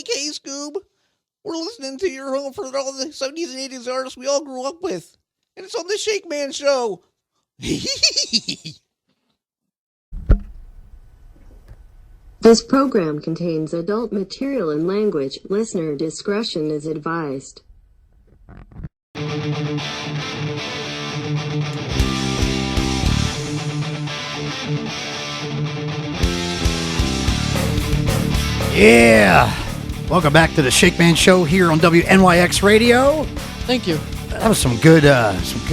like, hey, Scoob, we're listening to your home for all the 70s and 80s artists we all grew up with. And it's on the Shakeman Show. This program contains adult material and language. Listener discretion is advised. Yeah! Welcome back to the Shakeman Show here on WNYX Radio. Thank you. That was some good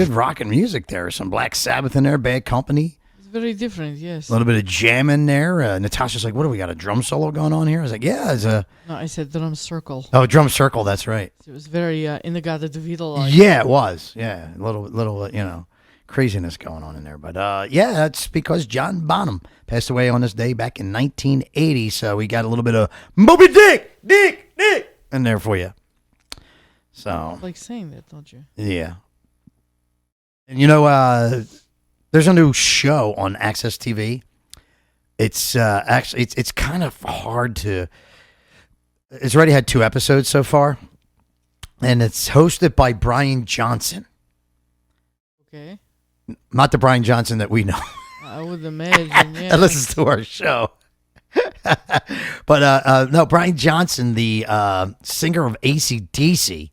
rockin' music there. Some Black Sabbath in there, Bad Company. It's very different, yes. A little bit of jam in there. Natasha's like, what do we got, a drum solo going on here? I was like, yeah, it's a... No, I said drum circle. Oh, drum circle, that's right. It was very Inagata DeVito-like. Yeah, it was. Yeah, a little craziness going on in there. But, yeah, that's because John Bonham passed away on this day back in 1980, so we got a little bit of Moby Dick in there for you. So, like saying that, don't you? Yeah. And there's a new show on Access TV. It's actually it's kind of hard to. It's already had 2 episodes so far, and it's hosted by Brian Johnson. Okay. Not the Brian Johnson that we know. I would imagine, yeah. That listens to our show. But no, Brian Johnson, the singer of AC/DC,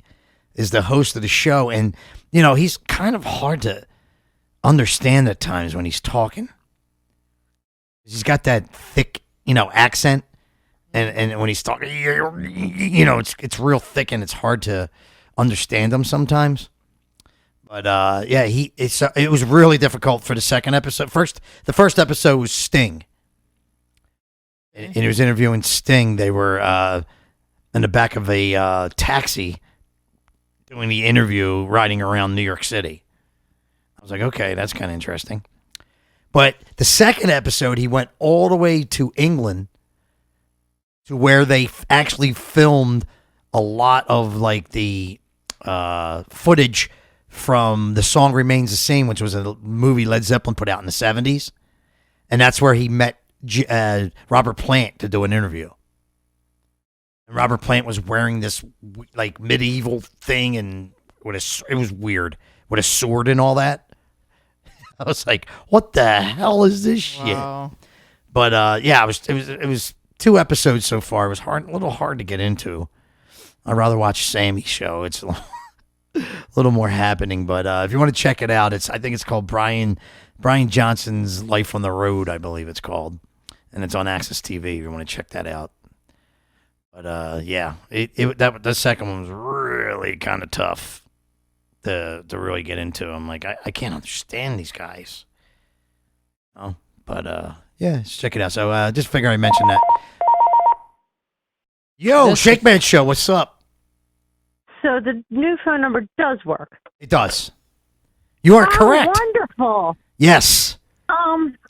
is the host of the show, and he's kind of hard to understand at times when he's talking. He's got that thick, accent, and when he's talking, it's real thick and it's hard to understand him sometimes. But yeah, it was really difficult for the second episode. The first episode was Sting, and he was interviewing Sting. They were in the back of a taxi doing the interview, riding around New York City. I was like, okay, that's kind of interesting. But the second episode, he went all the way to England, to where they actually filmed a lot of like the footage from the song Remains the Same, which was a movie Led Zeppelin put out in the 70s. And that's where he met Robert Plant to do an interview. And Robert Plant was wearing this like medieval thing, and it was weird, with a sword and all that. I was like, what the hell is this shit? Wow. But yeah, it was 2 episodes so far. It was a little hard to get into. I'd rather watch Sammy's show. It's a little more happening. But if you want to check it out, I think it's called Brian Johnson's Life on the Road, I believe it's called, and it's on Access TV. If you want to check that out. But yeah, the second one was really kind of tough to really get into. I'm like, I can't understand these guys. Oh, but yeah, just check it out. So just figure I mentioned that. Yo, Shakeman Show, what's up? So the new phone number does work. It does. You are correct. Wonderful. Yes.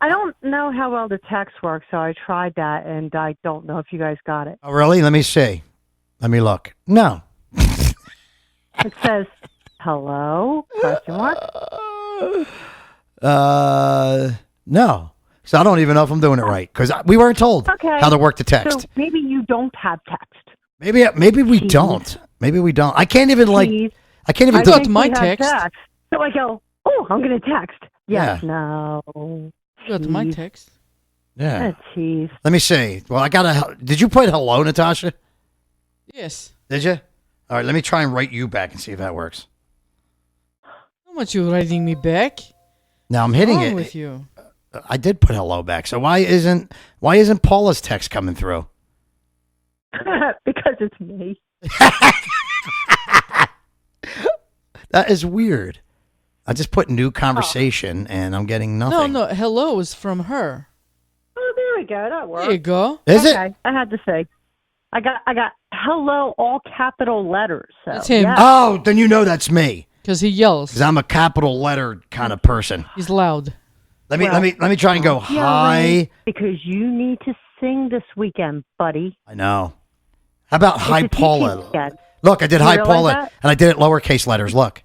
I don't know how well the text works, so I tried that, and I don't know if you guys got it. Oh, really? Let me see. Let me look. No. It says, hello, question mark. No. So I don't even know if I'm doing it right, because we weren't told how to work the text. So maybe you don't have text. Maybe we don't. Maybe we don't. I can't even I can't even got my text. So I go, oh, I'm going to text. Yes, Yeah. no. You got my text. Yeah. Jeez. Let me see. Well, did you put hello, Natasha? Yes. Did you? All right, let me try and write you back and see if that works. How much you writing me back? Now I'm hitting What's it. wrong with you? I did put hello back. So why isn't Paula's text coming through? Because it's me. That is weird. I just put new conversation and I'm getting nothing. No, hello is from her. Oh, there we go. That works. There you go. Is it? I had to say. I got hello, all capital letters. So, That's him. yeah. Oh, then you know that's me. Because he yells. Because I'm a capital letter kind of person. He's loud. Let me try and go hi. Because you need to sing this weekend, buddy. I know. How about hi It's a Paula? teaching weekend. Look, I did You hi realize Paula, that? and I did it lowercase letters. Look.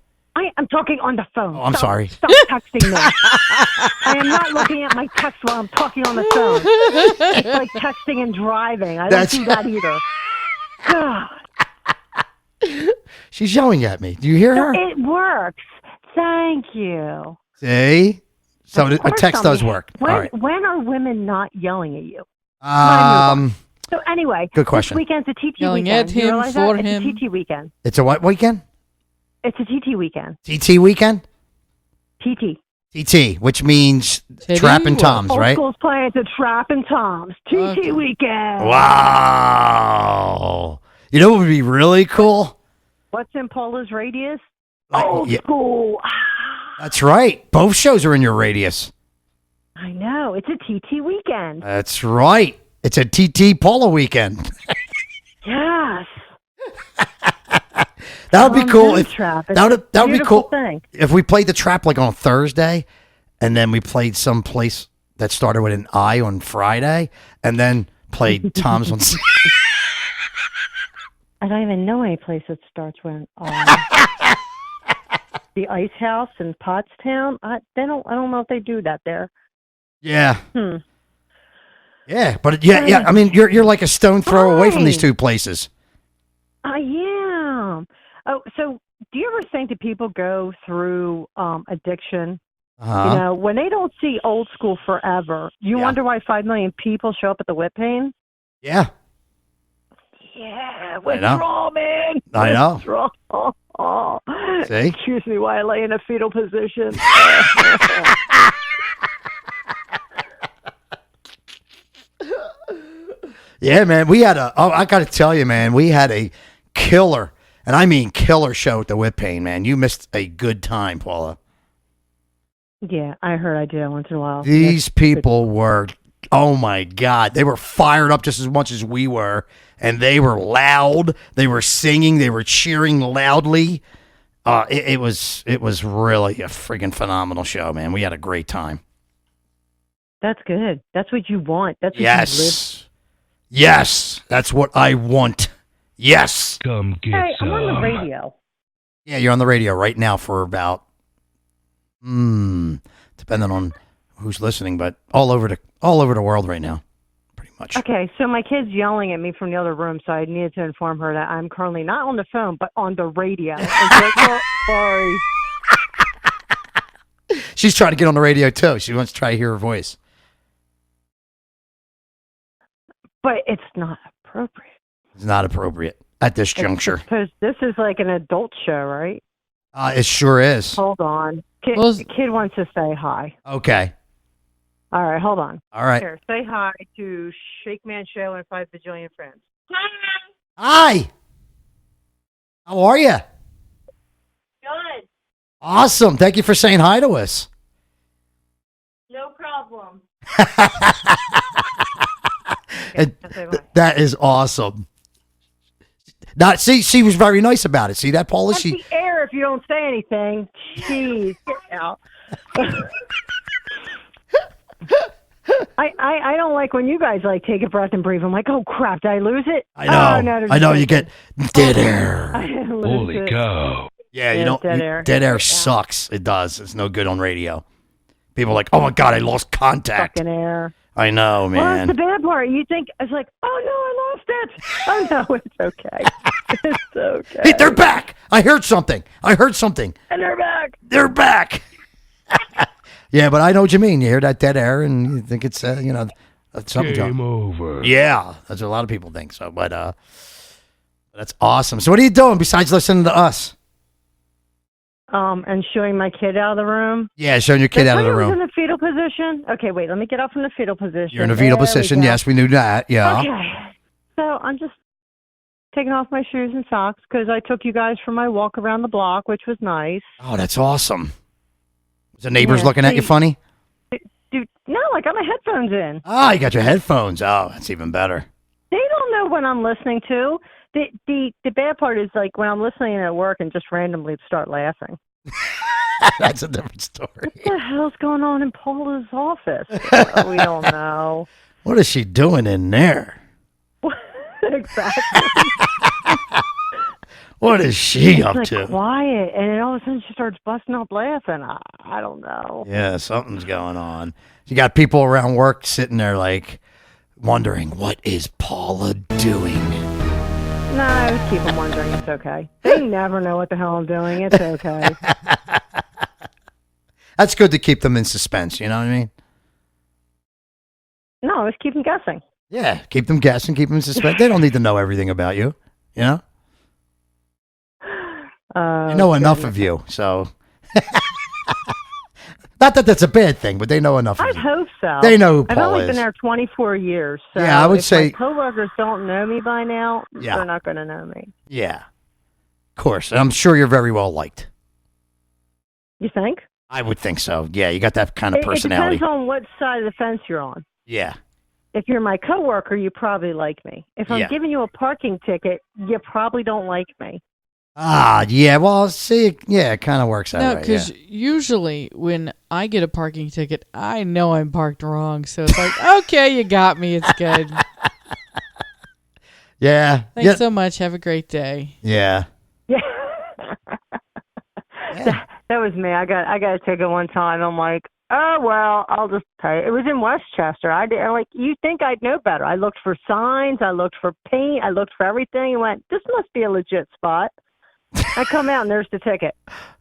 I'm talking on the phone. Oh, I'm sorry. Stop texting me. I am not looking at my text while I'm talking on the phone. It's like texting and driving. I don't do that either. She's yelling at me. Do you hear her? It works. Thank you. See? So Of a course text does work. When, All right. when are women not yelling at you? So anyway, good question. This weekend's a TT Yelling weekend. at You him, realize for that? him. It's a TT weekend. It's a what weekend? It's a TT weekend. TT weekend? TT. TT, which means Titty Trapping what? Toms, Old right? school's playing to Trapping Toms. TT Okay. weekend. Wow. You know what would be really cool? What's in Paula's radius? Like, Old yeah, school. that's right. Both shows are in your radius. I know. It's a TT weekend. That's right. It's a TT Paula weekend. Yes. That would be cool. If, Trap. that would be Beautiful cool thing. if we played the trap like on Thursday, and then we played some place that started with an I on Friday, and then played Tom's on. I don't even know any place that starts with the Ice House in Pottstown. I don't know if they do that there. Yeah. Yeah, but yeah. I mean, you're like a stone throw away from these two places. I am. Oh, so do you ever think that people go through addiction? Uh-huh. You know, when they don't see old school forever, you wonder why 5 million people show up at the whip pain? Yeah. Yeah, I know. withdraw, man. I know. Withdraw. See? Excuse me while I lay in a fetal position. Yeah, man. We had I got to tell you, man, we had a killer, and I mean killer show at the Whip Pain, man. You missed a good time, Paula. Yeah, I heard I do once in a while. These people were, oh my God, they were fired up just as much as we were, and they were loud. They were singing. They were cheering loudly. It was really a freaking phenomenal show, man. We had a great time. That's good. That's what you want. That's what you Yes. Yes, that's what I want. Yes. Come get live. Hey, some. I'm on the radio. Yeah, you're on the radio right now for about, depending on who's listening, but all over the world right now, pretty much. Okay, so my kid's yelling at me from the other room, so I needed to inform her that I'm currently not on the phone, but on the radio. And so, oh, sorry. She's trying to get on the radio too. She wants to try to hear her voice. But it's not appropriate. It's not appropriate at this juncture. Because this is like an adult show, right? It sure is. Hold on. Kid wants to say hi. Okay. All right, hold on. All right. Here, say hi to Shakeman Show and 5 bajillion friends. Hi. How are you? Good. Awesome. Thank you for saying hi to us. No problem. That is awesome. See, she was very nice about it. See that, Paula? That's the air if you don't say anything. Jeez, get out. I don't like when you guys like take a breath and breathe. I'm like, oh crap, did I lose it? I know. Oh, no, I know. You get dead air. I didn't lose Holy it. cow. Yeah, you Yeah, know, dead air. dead air Yeah. sucks. It does. It's no good on radio. People are like, oh my God, I lost contact. Fucking air. I know, Well, that's man. the bad part. You think it's like, oh no, I lost it. Oh no, it's okay. It's okay. Hey, they're back. I heard something. And they're back. They're back. Yeah, but I know what you mean. You hear that dead air and you think it's, something. Game over. Yeah, that's what a lot of people think. So, but that's awesome. So, what are you doing besides listening to us? And showing my kid out of the room. Yeah, showing your kid out of the I was room. in the fetal position. Okay, wait. Let me get up from the fetal position. You're in a fetal There we position. go. Yes, we knew that. Yeah. Okay. So I'm just taking off my shoes and socks because I took you guys for my walk around the block, which was nice. Oh, that's awesome. Was the neighbors Yeah, looking at you see- funny? Dude, no, I got my headphones in. Oh, you got your headphones. Oh, that's even better. They don't know what I'm listening to. The bad part is like when I'm listening at work and just randomly start laughing. That's a different story. What the hell's going on in Paula's office? We don't know. What is she doing in there? Exactly. What is she It's up like to? quiet, and then all of a sudden she starts busting up laughing. I don't know. Yeah, something's going on. You got people around work sitting there like wondering, what is Paula doing? No, I would keep them wondering. It's okay. They never know what the hell I'm doing. It's okay. That's good to keep them in suspense. You know what I mean? No, let's keep them guessing. Yeah, keep them guessing, keep them in suspense. They don't need to know everything about you. You know? They know enough of you, so. Not that that's a bad thing, but they know enough of I'd you. hope so. They know who I've Paula only is. been there 24 years. So Yeah, I would if say- my coworkers don't know me by now, Yeah. they're not going to know me. Yeah. Of course. And I'm sure you're very well liked. You think? I would think so. Yeah, you got that kind of It personality. depends on what side of the fence you're on. Yeah. If you're my coworker, you probably like me. If I'm Yeah. giving you a parking ticket, you probably don't like me. Ah, yeah. Well, see, yeah, it kind of works that No, way. because Yeah. usually when I get a parking ticket, I know I'm parked wrong. So it's like, okay, you got me. It's good. Yeah. Thanks Yeah. so much. Have a great day. Yeah. Yeah. Yeah. That was me. I got a ticket one time. I'm like, oh well, I'll just pay. It was in Westchester. I'm like, you think I'd know better? I looked for signs. I looked for paint. I looked for everything. And went, this must be a legit spot. I come out and there's the ticket.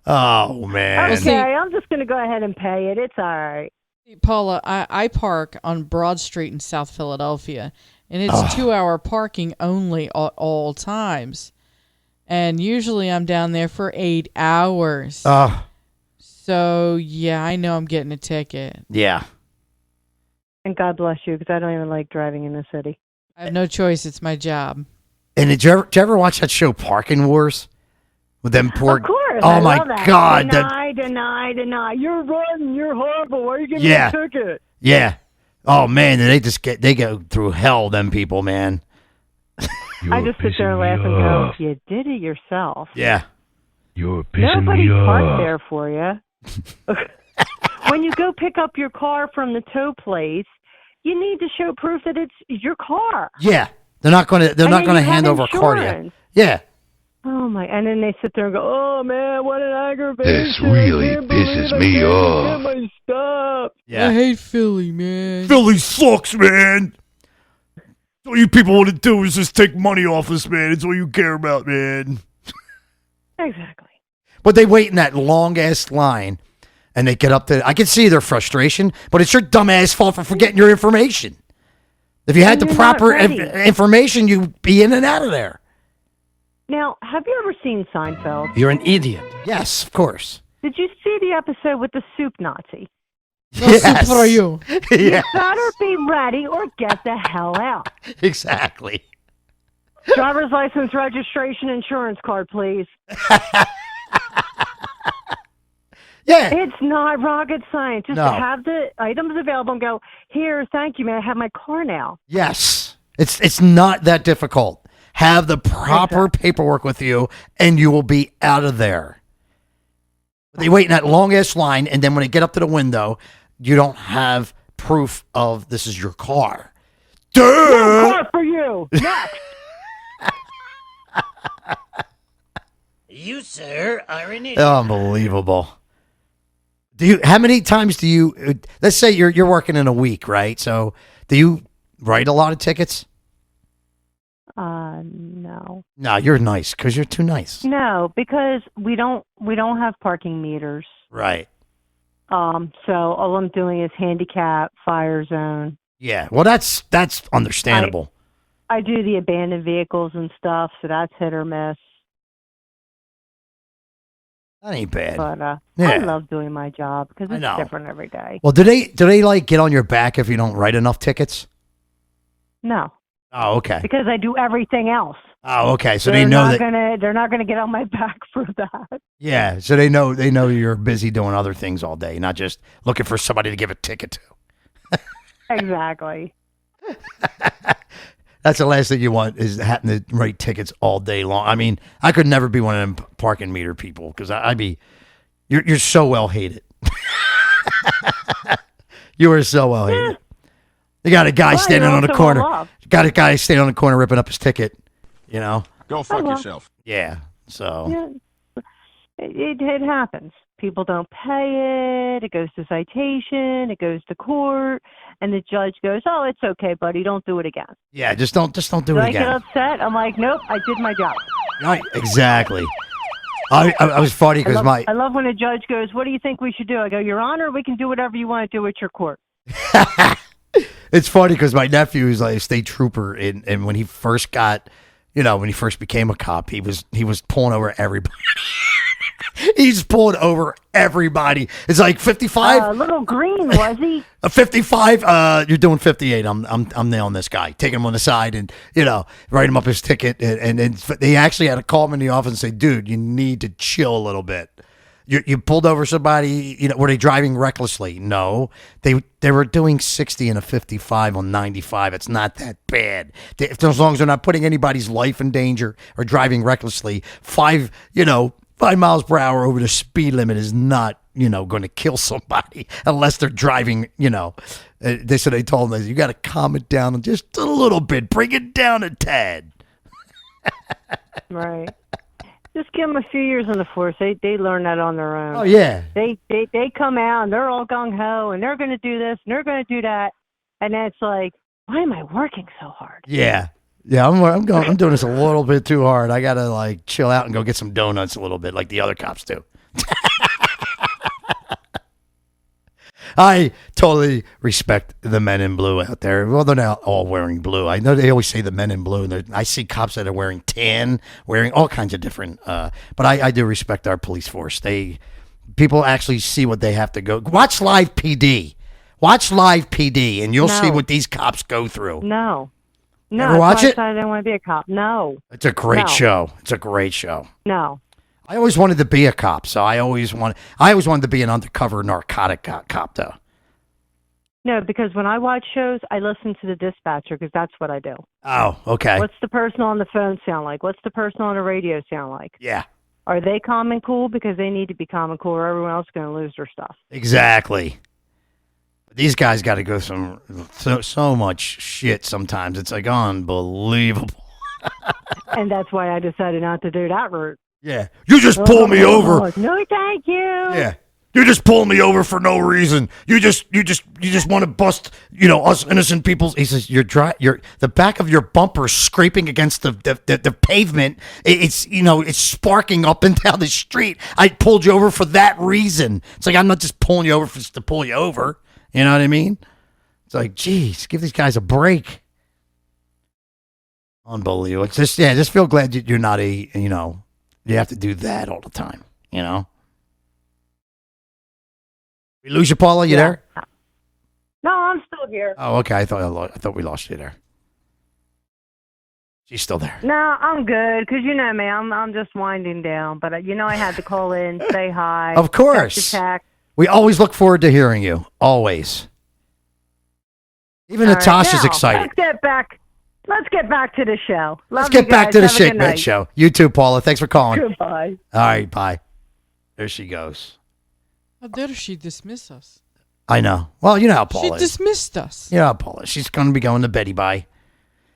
Oh, man. see- Okay, I'm just gonna go ahead and pay it. It's all right. Paula, I park on Broad Street in South Philadelphia, and it's 2-hour parking only at all times. And usually I'm down there for 8 hours. Oh, So, yeah, I know I'm getting a ticket. yeah. And God bless you, because I don't even like driving in the city. I have no choice. It's my job. And did you ever watch that show, Parking Wars? With them poor. Of course. Oh, I my love that. God. Deny. You're rotten. You're horrible. Why are you giving Yeah. me a ticket? Yeah. Oh, man. They go through hell, them people, man. I just sit there and laugh and go, you did it yourself. Yeah. You're pissing Nobody me parked off. there for you. When you go pick up your car from the tow place, you need to show proof that it's your car. Yeah. They're not going to And then you have hand over a car to you. insurance. Yeah. Oh my! And then they sit there and go, "Oh man, what an aggravation! This really I can't pisses believe me I off." can't get my stuff." I Yeah. hate Philly, man. Philly sucks, man. All you people want to do is just take money off us, man. It's all you care about, man. Exactly. But they wait in that long ass line and they get up to, I can see their frustration, but it's your dumb ass fault for forgetting your information. If you had And the you're not proper ready. information, you'd be in and out of there. Now, have you ever seen Seinfeld? You're an idiot. Yes, of course. Did you see the episode with the soup Nazi? No soup for you. Yeah, Better be ready or get the hell out. exactly. Driver's license, registration, insurance card, please. Yeah. It's not rocket science. Just No. have the items available and go, here, thank you, man. I have my car now. Yes. It's not that difficult. Have the proper paperwork with you and you will be out of there. They wait in that long ass line, and then when they get up to the window, you don't have proof of this is your car. No Duh! car for you. Next. You, sir, are an idiot. Unbelievable. How many times do you, let's say you're working in a week, right? So do you write a lot of tickets? No. No, you're nice because you're too nice. No, because we don't have parking meters. Right. So all I'm doing is handicap, fire zone. Yeah. Well, that's understandable. I do the abandoned vehicles and stuff, so that's hit or miss. That ain't bad. But I Yeah. love doing my job because I it's know. different every day. Well, do they like get on your back if you don't write enough tickets? No, Oh, okay. because I do everything else. Oh, okay. So they're they know not that. they're not gonna get on my back for that. Yeah. So they know you're busy doing other things all day, not just looking for somebody to give a ticket to. Exactly. That's the last thing you want is having to write tickets all day long. I mean, I could never be one of them parking meter people because I'd be. You're so well hated. You are so well hated. You got a guy Well, standing you're on the also corner. well-loved. Got a guy standing on the corner ripping up his ticket. You know. Go fuck well. yourself. Yeah. So. Yeah. It happens. People don't pay it. It goes to citation. It goes to court. and the judge goes, "Oh, it's okay, buddy. Don't do it again." Yeah, just don't do Do it I again. get upset? I'm like, "Nope, I did my job." Right, exactly. I was funny because I love when a judge goes, "What do you think we should do?" I go, "Your Honor, we can do whatever you want to do at your court." it's funny because my nephew is like a state trooper, and when he first got, when he first became a cop, he was pulling over everybody. He's pulling over everybody. It's like 55. Little green, was he? 55. You're doing 58. I'm nailing this guy. Taking him on the side and write him up his ticket. And they actually had to call him in the office and say, "Dude, you need to chill a little bit. You pulled over somebody. Were they driving recklessly? No, they were doing 60 and a 55 on 95. It's not that bad. As long as they're not putting anybody's life in danger or driving recklessly. 5 miles per hour over the speed limit is not, going to kill somebody unless they're driving, they told them, you got to calm it down just a little bit. Bring it down a tad. Right. Just give them a few years on the force. They learn that on their own. Oh, yeah. They come out and they're all gung-ho and they're going to do this and they're going to do that. And then it's like, why am I working so hard? Yeah. Yeah, I'm doing this a little bit too hard. I gotta chill out and go get some donuts a little bit, like the other cops do. I totally respect the men in blue out there. Well, they're not all wearing blue. I know they always say the men in blue. And I see cops that are wearing tan, wearing all kinds of different. But I do respect our police force. People actually see what they have to go. Watch Live PD. Watch Live PD, and you'll see what these cops go through. No. No, Ever watch it? I didn't want to be a cop. No. It's a great show. It's a great show. No. I always wanted to be a cop, so I always wanted to be an undercover narcotic cop, though. No, because when I watch shows, I listen to the dispatcher because that's what I do. Oh, okay. What's the person on the phone sound like? What's the person on the radio sound like? Yeah. Are they calm and cool? Because they need to be calm and cool or everyone else is going to lose their stuff. Exactly. These guys got to go so much shit sometimes. It's like unbelievable. And that's why I decided not to do that route. Yeah. You just pull me over. No, thank you. Yeah. You just pull me over for no reason. You just want to bust, us innocent people. He says the back of your bumper is scraping against the pavement. It's it's sparking up and down the street. I pulled you over for that reason. It's like I'm not just pulling you over just to pull you over. You know what I mean? It's like, geez, give these guys a break. Unbelievable. It's just feel glad you're not you have to do that all the time, We lose you, Paula? You there? No, I'm still here. Oh, okay. I thought we lost you there. She's still there. No, I'm good because you know me. I'm just winding down, but I had to call in, say hi. Of course. Text. We always look forward to hearing you. Always. Even All Natasha's right, now, excited. Let's get back to the show. Let's Love you get back guys. to the Have a good Shakeman night. show. You too, Paula. Thanks for calling. Goodbye. All right, bye. There she goes. How dare she dismiss us? I know. Well, you know how Paula She is. dismissed us. You know how Paula is. She's going to be going to Betty Bye.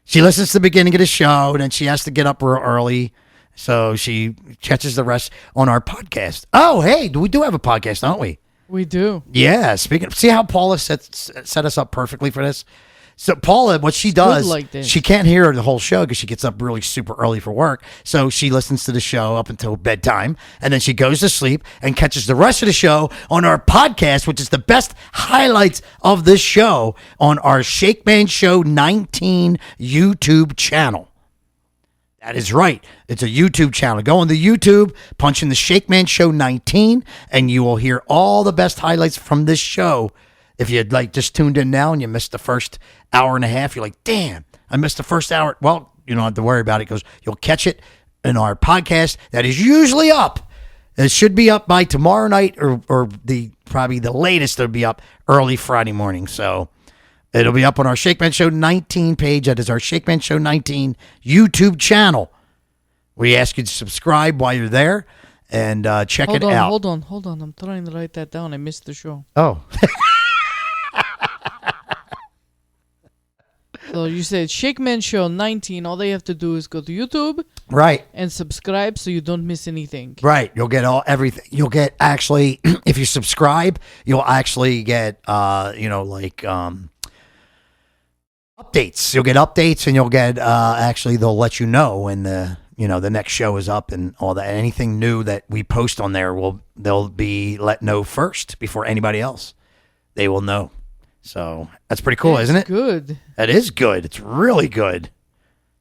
She listens to the beginning of the show, and then she has to get up real early. So she catches the rest on our podcast. Oh, hey, we do have a podcast, don't we? We do. Yeah. See how Paula set us up perfectly for this? So Paula, what she does, like this. she can't hear the whole show because she gets up really super early for work. So she listens to the show up until bedtime, and then she goes to sleep and catches the rest of the show on our podcast, which is the best highlights of this show on our Shakeman Show 19 YouTube channel. That is right. It's a YouTube channel. Go on the YouTube, punch in the Shakeman Show 19, and you will hear all the best highlights from this show. If you'd just tuned in now and you missed the first hour and a half, you're like, damn, I missed the first hour. Well, you don't have to worry about it because you'll catch it in our podcast that is usually up. It should be up by tomorrow night or probably the latest it'll be up early Friday morning. So it'll be up on our Shakeman Show 19 page. That is our Shakeman Show 19 YouTube channel. We ask you to subscribe while you're there and check it out. Hold on. I'm trying to write that down. I missed the show. Oh. So you said Shakeman Show 19. All they have to do is go to YouTube. Right. And subscribe so you don't miss anything. Right. You'll get everything. You'll get actually, if you subscribe, you'll actually get, updates. You'll get updates, and you'll get actually they'll let you know when the next show is up and all that. Anything new that we post on there they'll be let know first before anybody else. They will know. So that's pretty cool, isn't it? Good. That is good. It's really good.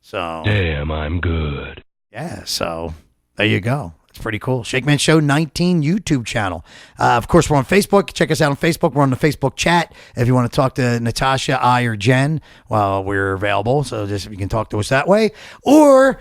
So damn, I'm good. Yeah. So there you go. It's pretty cool. Shakeman Show 19 YouTube channel. Of course, we're on Facebook. Check us out on Facebook. We're on the Facebook chat. If you want to talk to Natasha, I, or Jen, well, we're available. So just you can talk to us that way. Or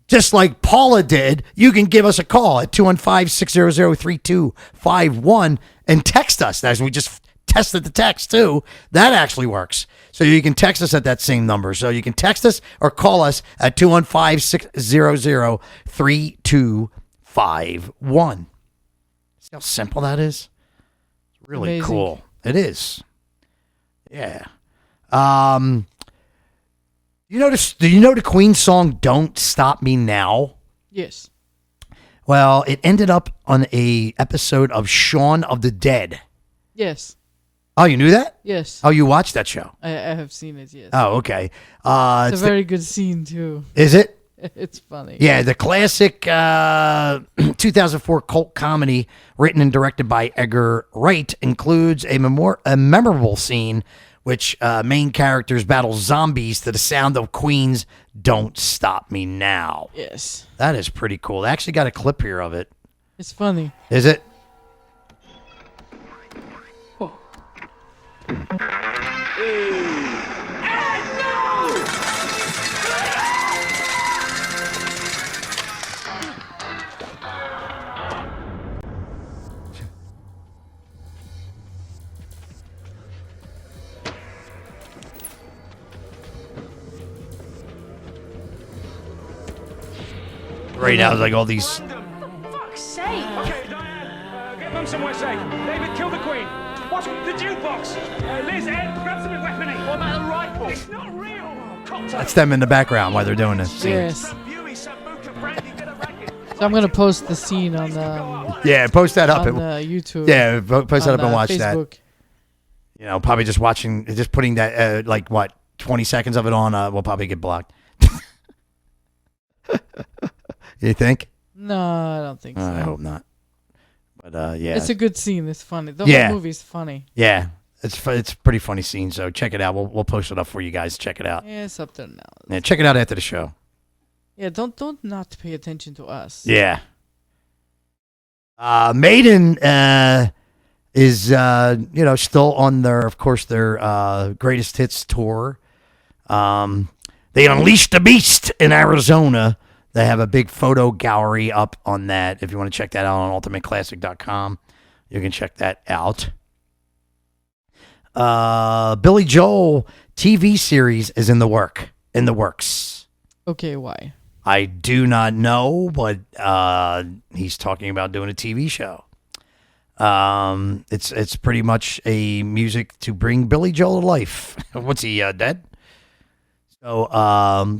just like Paula did, you can give us a call at 215-600-3251 and text us. As we just tested the text too. That actually works. So you can text us at that same number. So you can text us or call us at 215-600-3251. See how simple that is? It's really Amazing. cool. It is. Yeah. Do you know the Queen song "Don't Stop Me Now"? Yes. Well, it ended up on a episode of Shaun of the Dead. Yes. Oh, you knew that? Yes. Oh, you watched that show? I have seen it, yes. Oh, okay. It's a very good scene, too. Is it? It's funny. Yeah, the classic 2004 cult comedy written and directed by Edgar Wright includes a memorable scene which main characters battle zombies to the sound of Queen's "Don't Stop Me Now." Yes. That is pretty cool. They actually got a clip here of it. It's funny. Is it? Right now, it's like all these. Fuck's sake! Okay, Diane, get them somewhere safe. David, kill the Queen. What's the jukebox? Liz, Ed, grab some weaponry. What about the rifle? It's not real. That's them in the background while they're doing this scene. Yes. So I'm going to post the scene on the... Yeah, post that up. On YouTube. Yeah, post that up and watch Facebook. that. You know, probably just putting that, 20 seconds of it on, we'll probably get blocked. You think? No, I don't think so. I hope not. But yeah, it's a good scene. It's funny. The Yeah. whole movie's funny. Yeah, it's a pretty funny scene. So check it out. We'll post it up for you guys. Check it out. Yeah, it's up there now. Yeah, check it out after the show. Yeah, don't not pay attention to us. Yeah. Maiden is still on their greatest hits tour. They unleashed the beast in Arizona. They have a big photo gallery up on that. If you want to check that out on ultimateclassic.com, you can check that out. Billy Joel TV series is in the works. Okay, why? I do not know, but he's talking about doing a TV show. It's pretty much a music to bring Billy Joel to life. What's he dead? So,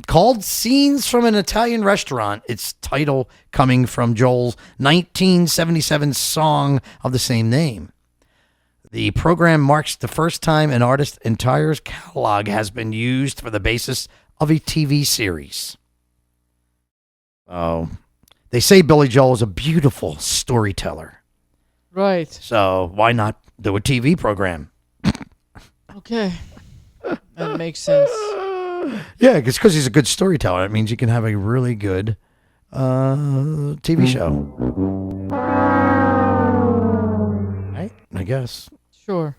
called Scenes from an Italian Restaurant. Its title coming from Joel's 1977 song of the same name. The program marks the first time an artist's entire catalog has been used for the basis of a TV series. Oh, they say Billy Joel is a beautiful storyteller. Right. So why not do a TV program? Okay. That makes sense. Yeah, it's because he's a good storyteller. It means you can have a really good TV show. Right? I guess. Sure.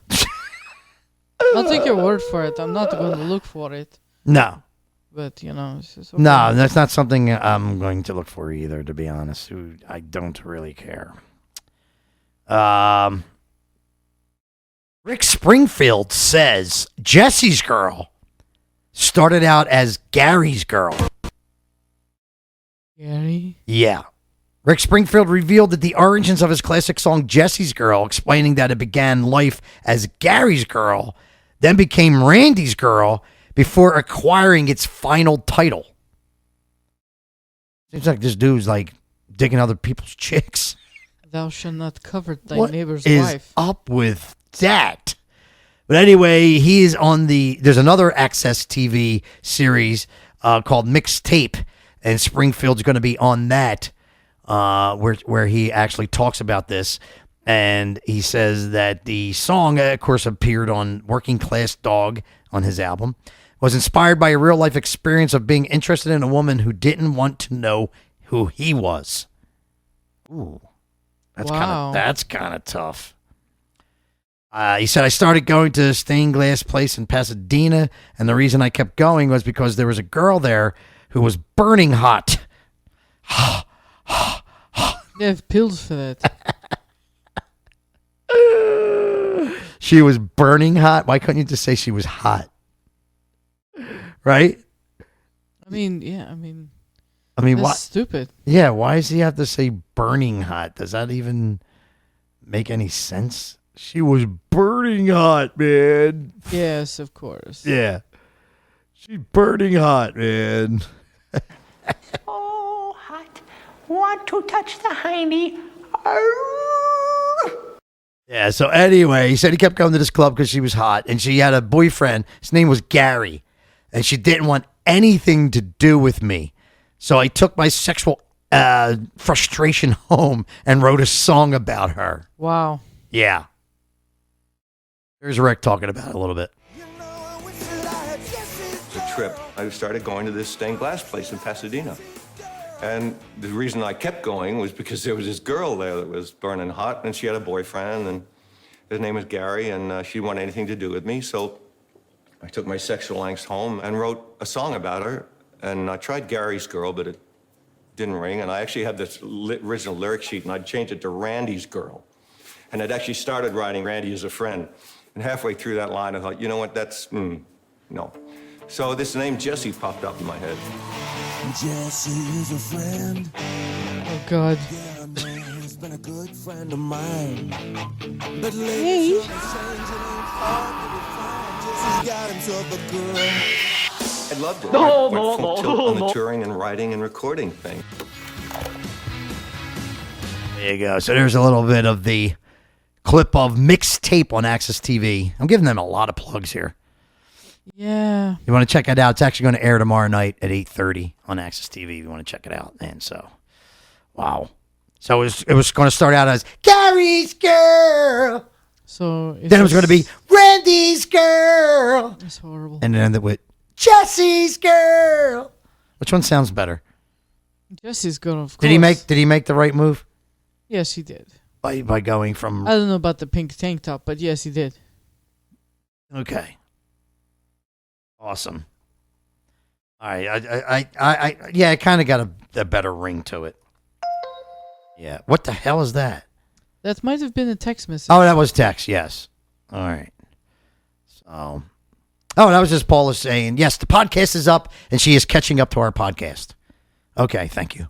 I'll take your word for it. I'm not going to look for it. No. But, it's just okay. No, that's not something I'm going to look for either, to be honest. I don't really care. Rick Springfield says Jesse's Girl started out as Gary's Girl. Gary? Yeah. Rick Springfield revealed that the origins of his classic song Jesse's Girl, explaining that it began life as Gary's Girl, then became Randy's Girl before acquiring its final title. Seems like this dude's like digging other people's chicks. Thou shalt not covet thy What neighbor's is wife. up with that? But anyway, he's on there's another Access TV series called Mixtape, and Springfield's going to be on that, where he actually talks about this. And he says that the song, of course, appeared on Working Class Dog on his album, was inspired by a real-life experience of being interested in a woman who didn't want to know who he was. Ooh, that's kind of tough. He said, I started going to a stained glass place in Pasadena, and the reason I kept going was because there was a girl there who was burning hot. They have pills for that. She was burning hot. Why couldn't you just say she was hot? Right? I mean, yeah, I mean, that's why? Stupid. Yeah, why does he have to say burning hot? Does that even make any sense? She was burning hot, man. Yes, of course. Yeah. She's burning hot, man. Oh, hot. Want to touch the hiney. Yeah, so anyway, he said he kept going to this club because she was hot, and she had a boyfriend. His name was Gary, and she didn't want anything to do with me. So I took my sexual frustration home and wrote a song about her. Wow. Yeah. Here's Rick talking about it a little bit. The trip, I started going to this stained glass place in Pasadena. And the reason I kept going was because there was this girl there that was burning hot, and she had a boyfriend, and his name was Gary, and she didn't want anything to do with me. So I took my sexual angst home and wrote a song about her. And I tried Gary's Girl, but it didn't ring. And I actually had this original lyric sheet, and I'd changed it to Randy's Girl. And I'd actually started writing Randy as a friend. And halfway through that line, I thought, you know what, that's, no. So this name Jesse popped up in my head. Jesse is a friend. Oh, God. Yeah, man, he's been a good friend of mine. But Hey. Jesse's got himself a girl. I loved it. I went full tilt on the touring and writing and recording thing. There you go. So there's a little bit of the clip of Mixtape on Access TV. I'm giving them a lot of plugs here. Yeah. You want to check it out? It's actually going to air tomorrow night at 8:30 on Access TV. You want to check it out. And so, wow. So it was going to start out as Gary's Girl. So then it was going to be Randy's Girl. That's horrible. And then ended with Jesse's Girl. Which one sounds better? Jesse's good, of course. Did he make the right move? Yes, he did. By going from... I don't know about the pink tank top, but yes, he did. Okay. Awesome. All right. I kind of got a better ring to it. Yeah. What the hell is that? That might have been a text message. Oh, that was text. Yes. All right. So, that was just Paula saying, yes, the podcast is up and she is catching up to our podcast. Okay. Thank you.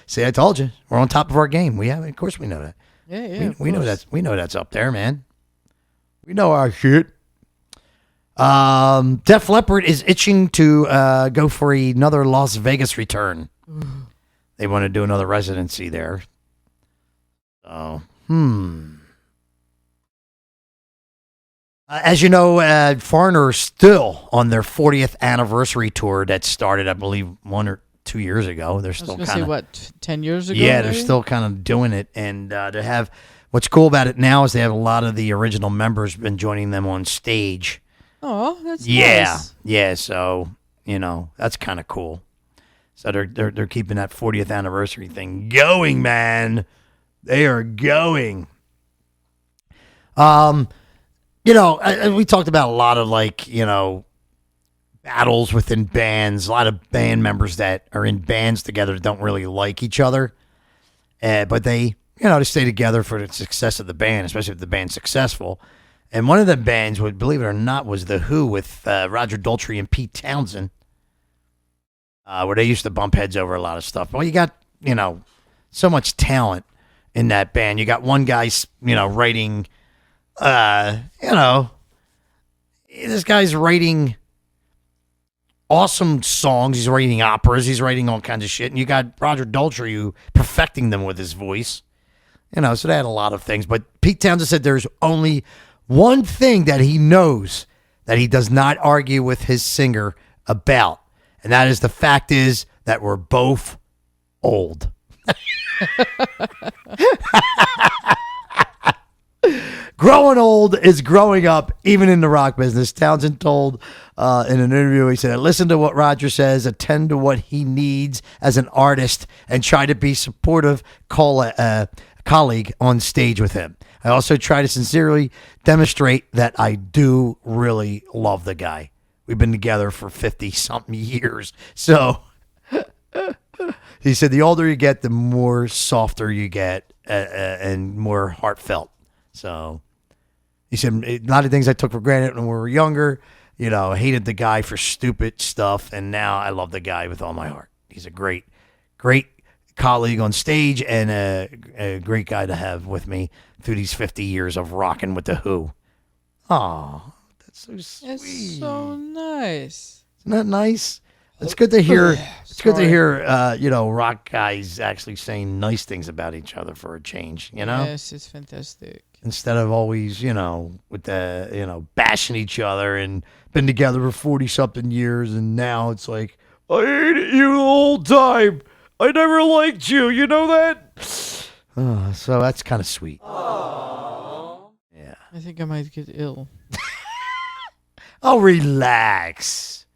See, I told you we're on top of our game. Of course we know that. Yeah. We know that's up there, man. We know our shit. Def Leppard is itching to go for another Las Vegas return. They want to do another residency there. So, as you know, Foreigner is still on their 40th anniversary tour that started, I believe, 1 or 2 years ago. They're still kind of 10 years ago. Yeah, maybe? they're still kind of doing it, and they have. What's cool about it now is they have a lot of the original members been joining them on stage. Oh, that's nice. Yeah. So that's kind of cool. So they're keeping that 40th anniversary thing going, man. They are going. We talked about a lot of battles within bands. A lot of band members that are in bands together don't really like each other, but they stay together for the success of the band, especially if the band's successful. And one of the bands, believe it or not, was The Who with Roger Daltrey and Pete Townsend, where they used to bump heads over a lot of stuff. Well, you got, so much talent in that band. You got one guy, writing, this guy's writing awesome songs. He's writing operas. He's writing all kinds of shit. And you got Roger Daltrey who perfecting them with his voice. So they had a lot of things. But Pete Townsend said there's only one thing that he knows that he does not argue with his singer about, and that is the fact is that we're both old. Growing old is growing up, even in the rock business. Townsend told in an interview, he said, listen to what Roger says, attend to what he needs as an artist, and try to be supportive colleague on stage with him. I also try to sincerely demonstrate that I do really love the guy. We've been together for 50-something years. So he said the older you get, the more softer you get and more heartfelt. So he said a lot of things I took for granted when we were younger. You know, I hated the guy for stupid stuff, and now I love the guy with all my heart. He's a great, great colleague on stage and a great guy to have with me through these 50 years of rocking with the Who. Oh, that's so sweet. It's so nice. Isn't that nice? It's good to hear. It's good to hear. Rock guys actually saying nice things about each other for a change. You know. Yes, it's fantastic. Instead of always, with the, bashing each other and been together for 40-something years, and now it's like, I hated you the whole time. I never liked you. You know that? So that's kind of sweet. Aww. Yeah. I think I might get ill. Oh, relax.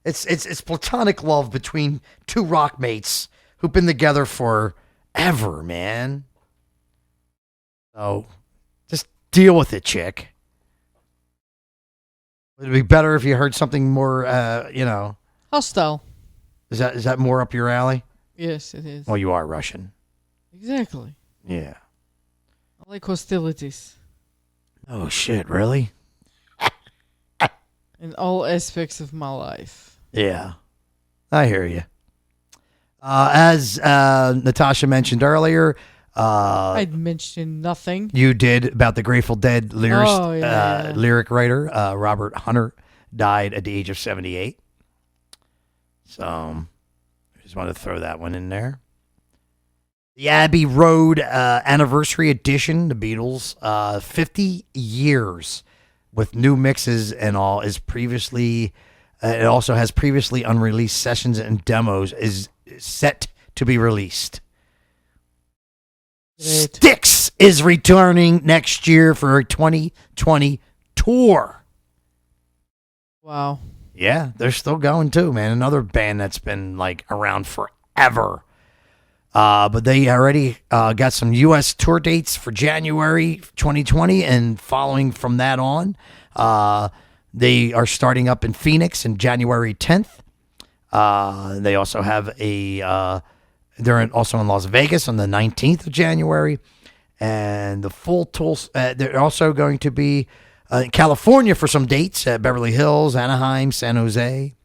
It's platonic love between two rock mates who've been together forever, man. So just deal with it, chick. It'd be better if you heard something more, Hostile. Is that more up your alley? Yes, it is. Well, you are Russian. Exactly. Yeah. I like hostilities. Oh, shit, really? In all aspects of my life. Yeah. I hear you. As Natasha mentioned earlier, I'd mentioned nothing. You did about the Grateful Dead lyric writer, Robert Hunter, died at the age of 78. So I just wanted to throw that one in there. The Abbey Road Anniversary Edition, the Beatles, 50 years with new mixes and all, is previously, it also has previously unreleased sessions and demos, is set to be released. Great. Styx is returning next year for a 2020 tour. Wow. Yeah, they're still going too, man. Another band that's been like around forever. But they already got some U.S. tour dates for January 2020, and following from that on, they are starting up in Phoenix in January 10th. They also have they're also in Las Vegas on the 19th of January, and the full tour. They're also going to be in California for some dates at Beverly Hills, Anaheim, San Jose,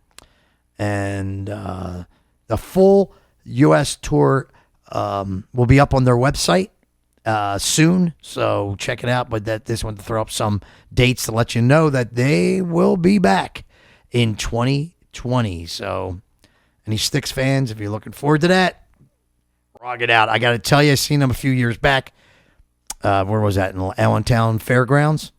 and the full U.S. tour will be up on their website soon, so check it out. But this one to throw up some dates to let you know that they will be back in 2020. So any Styx fans, if you're looking forward to that, rock it out. I got to tell you, I seen them a few years back. Where was that? In Allentown Fairgrounds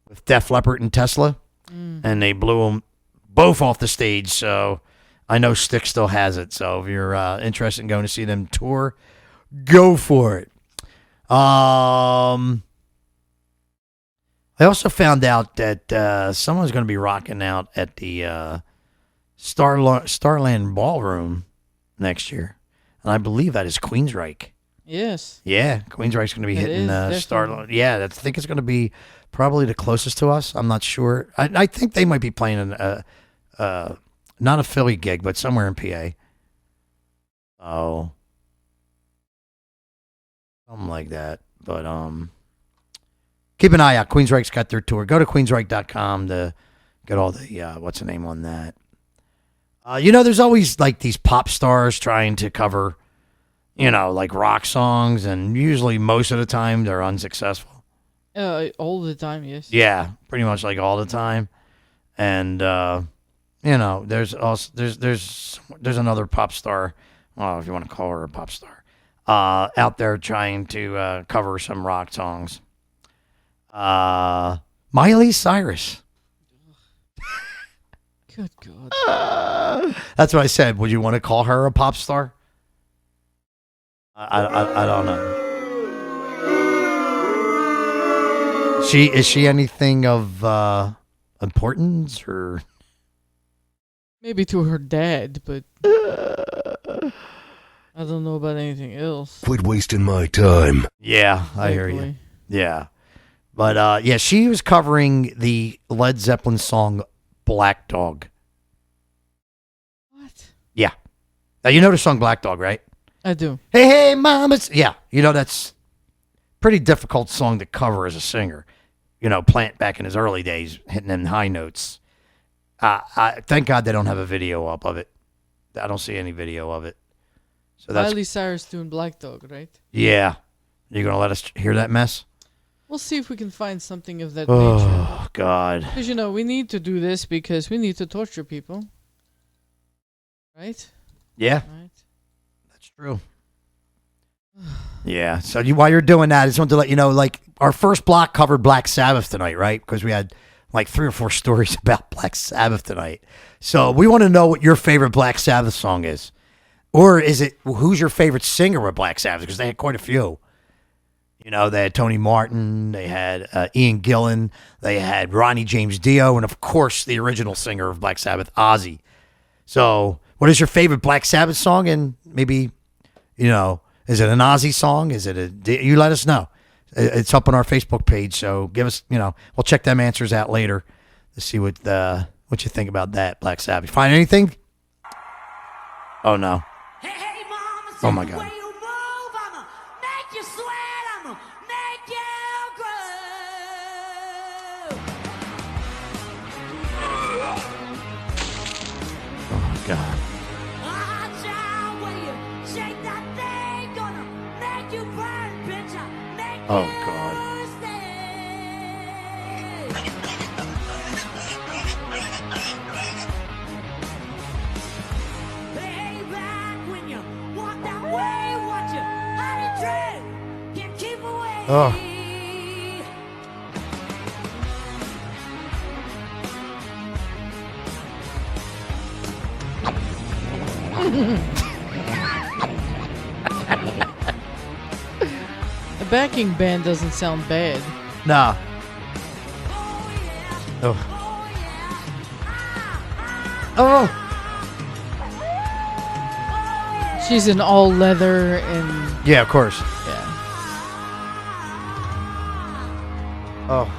with Def Leppard and Tesla, and they blew them both off the stage. So I know Styx still has it. So if you're interested in going to see them tour, go for it. I also found out that someone's going to be rocking out at the Starland Ballroom next year, and I believe that is Queensryche. Yes. Yeah, Queensryche's going to be hitting Starland. Yeah, I think it's going to be probably the closest to us. I'm not sure. I think they might be playing not a Philly gig, but somewhere in PA. Oh, something like that. But keep an eye out. Queensryche's got their tour. Go to queensryche.com to get all the what's the name on that. There's always like these pop stars trying to cover, like rock songs, and usually most of the time they're unsuccessful. All the time, yes. Yeah, pretty much like all the time. And there's also there's another pop star, well, if you want to call her a pop star, out there trying to cover some rock songs. Miley Cyrus. Good God. That's what I said. Would you want to call her a pop star? I don't know. Is she anything of importance or? Maybe to her dad, but I don't know about anything else. Quit wasting my time. Yeah, I hear you. Yeah. But yeah, she was covering the Led Zeppelin song Black Dog. What? Yeah. Now you know the song Black Dog, right? I do. Hey, hey, mama. Yeah. You know, that's pretty difficult song to cover as a singer. You know, Plant back in his early days, hitting them high notes. I thank God they don't have a video up of it. I don't see any video of it. So that's Miley Cyrus doing Black Dog, right? Yeah. You gonna let us hear that mess? We'll see if we can find something of that nature. Oh God. Because you know we need to do this because we need to torture people, right? Yeah. Right. That's true. Yeah. So while you're doing that, I just wanted to let you know, like, our first block covered Black Sabbath tonight, right? Because we had like 3 or 4 stories about Black Sabbath tonight. So we want to know what your favorite Black Sabbath song is. Or is it, who's your favorite singer with Black Sabbath? Because they had quite a few. You know, they had Tony Martin, they had Ian Gillan, they had Ronnie James Dio, and of course the original singer of Black Sabbath, Ozzy. So what is your favorite Black Sabbath song? And maybe, you know, is it an Ozzy song? Is it you let us know. It's up on our Facebook page, so give us, you know, we'll check them answers out later to see what you think about that, Black Sabbath. Find anything? Oh, no. Oh, my God. Oh, God. Oh, God. Oh. The backing band doesn't sound bad. Nah. Oh. Oh. She's in all leather and Yeah, of course. yeah. Oh.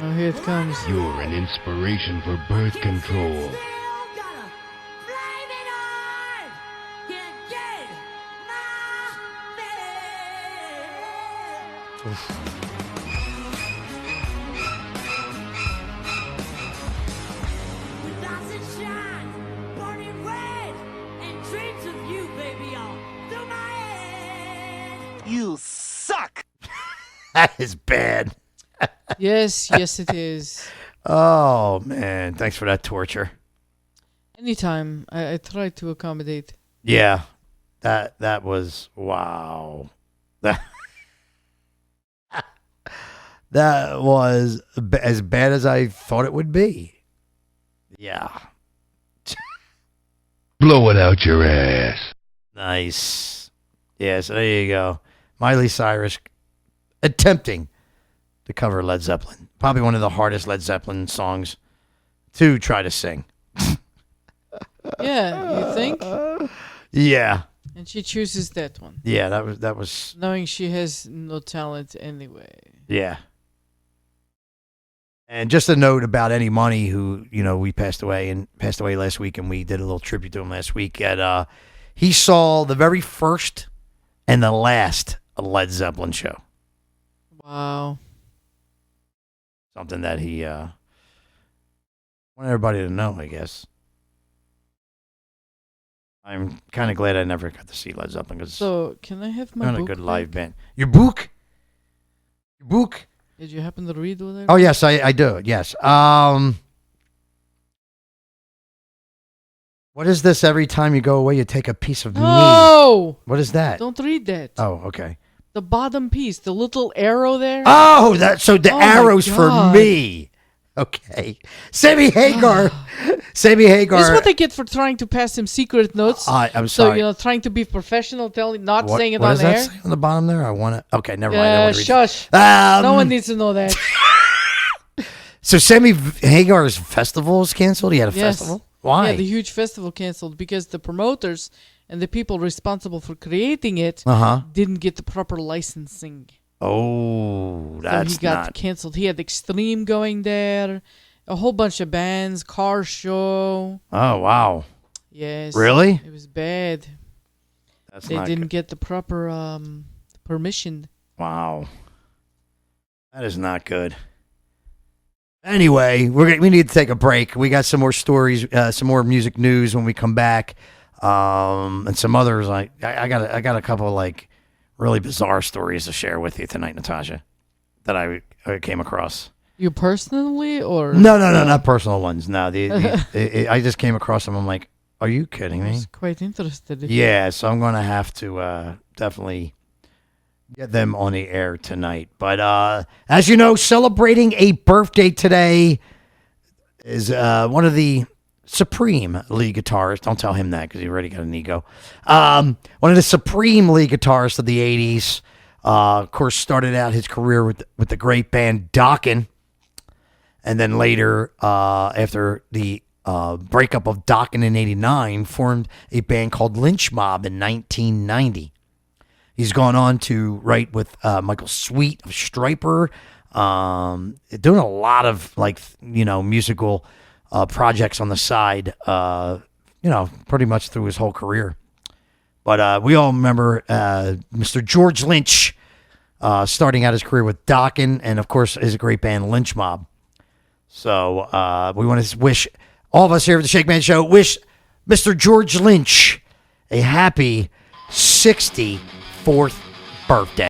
Oh, here it comes. You're an inspiration for birth control. You suck. That is bad. Yes, it is. Oh, man. Thanks for that torture. Anytime. I try to accommodate. Yeah. That was, wow. That was as bad as I thought it would be. Yeah. Blow it out your ass. Nice. Yeah, so there you go. Miley Cyrus attempting to cover Led Zeppelin. Probably one of the hardest Led Zeppelin songs to try to sing. Yeah, you think? Yeah. And she chooses that one. Yeah, that was Knowing she has no talent anyway. yeah. And just a note about Eddie Money, who, you know, we passed away last week, and we did a little tribute to him last week. He saw the very first and the last Led Zeppelin show. Wow. Something that he wanted everybody to know, I guess. I'm kind of glad I never got to see Led Zeppelin because So, can I have my they're book a good back? live band. Your book? Your book? Did you happen to read what I Oh, wrote? yes, I do. Yes. What is this? Every time you go away, you take a piece of me. No! What is that? Don't read that. Oh, okay. The bottom piece, the little arrow there. Oh, so the Oh my arrow's for God. me. Okay. Sammy Hagar. Sammy Hagar. This is what they get for trying to pass him secret notes. I'm So, sorry. trying to be professional, not What- saying it what on does that air. say on the bottom there? I want to. Okay, never mind. I Yeah, wanna read it. shush. Um, No one needs to know that. So Sammy Hagar's festival is canceled. He had a Yes. festival. Why? Yeah, the huge festival canceled because the promoters and the people responsible for creating it Uh-huh. didn't get the proper licensing. Oh, that's So he got not. canceled. He had Extreme going there, a whole bunch of bands, car show. Oh, wow. Yes. Really? It was bad. That's They not didn't good. get the proper permission. Wow. That is not good. Anyway, we need to take a break. We got some more stories, some more music news when we come back, and some others. I got a couple of like really bizarre stories to share with you tonight, Natasha, that I came across. You personally, or No, not personal ones. No, I just came across them. I'm like, are you kidding I me? was quite interested. Yeah, so I'm going to have to definitely get them on the air tonight. But as you know, celebrating a birthday today is one of the Supreme lead guitarists. Don't tell him that because he already got an ego. One of the Supreme lead guitarists of the 80s. Of course, started out his career with the great band Dokken. And then later, after the breakup of Dokken in 89, formed a band called Lynch Mob in 1990. He's gone on to write with Michael Sweet of Stryper, doing a lot of musical projects on the side, pretty much through his whole career. But we all remember Mr. George Lynch starting out his career with Dokken, and of course his great band Lynch Mob. So we want to wish all of us here at the Shakeman Show, wish Mr. George Lynch a happy 64th birthday.